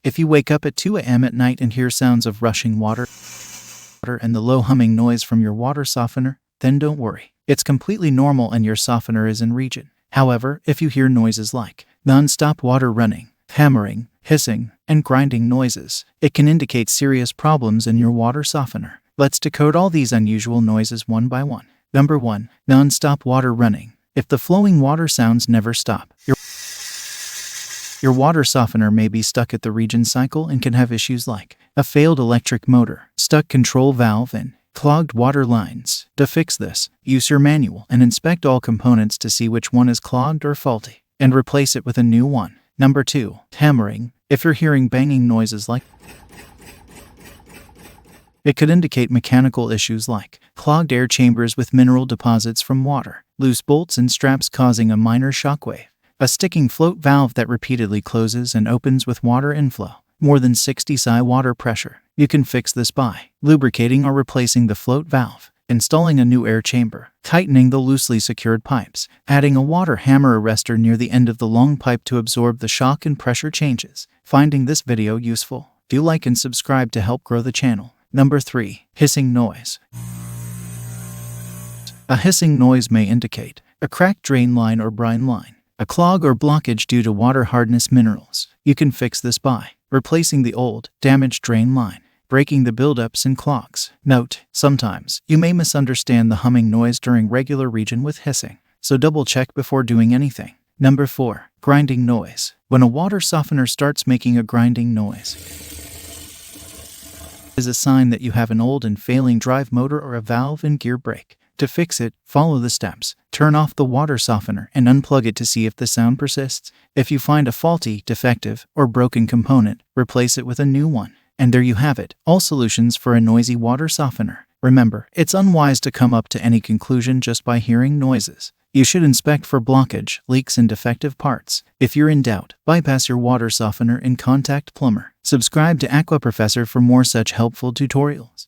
If you wake up at 2 a.m. at night and hear sounds of rushing water and the low humming noise from your water softener, then don't worry. It's completely normal and your softener is in REGEN. However, if you hear noises like non-stop water running, hammering, hissing, and grinding noises, it can indicate serious problems in your water softener. Let's decode all these unusual noises one by one. Number 1. Non-stop water running. If the flowing water sounds never stop, your water softener may be stuck at the REGEN cycle and can have issues like a failed electric motor, stuck control valve, and clogged water lines. To fix this, use your manual and inspect all components to see which one is clogged or faulty, and replace it with a new one. Number 2. Hammering. If you're hearing banging noises like it could indicate mechanical issues like clogged air chambers with mineral deposits from water, loose bolts and straps causing a minor shockwave, a sticking float valve that repeatedly closes and opens with water inflow, more than 60 psi water pressure. You can fix this by lubricating or replacing the float valve, installing a new air chamber, tightening the loosely secured pipes, adding a water hammer arrestor near the end of the long pipe to absorb the shock and pressure changes. Finding this video useful? Do like and subscribe to help grow the channel. Number 3. Hissing noise. A hissing noise may indicate a cracked drain line or brine line, a clog or blockage due to water hardness minerals. You can fix this by replacing the old, damaged drain line, breaking the buildups and clogs. Note: sometimes you may misunderstand the humming noise during regular REGEN with hissing, so double check before doing anything. Number 4. Grinding noise. When a water softener starts making a grinding noise, is a sign that you have an old and failing drive motor or a valve and gear brake. To fix it, follow the steps. Turn off the water softener and unplug it to see if the sound persists. If you find a faulty, defective, or broken component, replace it with a new one. And there you have it, all solutions for a noisy water softener. Remember, it's unwise to come up to any conclusion just by hearing noises. You should inspect for blockage, leaks, and defective parts. If you're in doubt, bypass your water softener and contact plumber. Subscribe to Aqua Professor for more such helpful tutorials.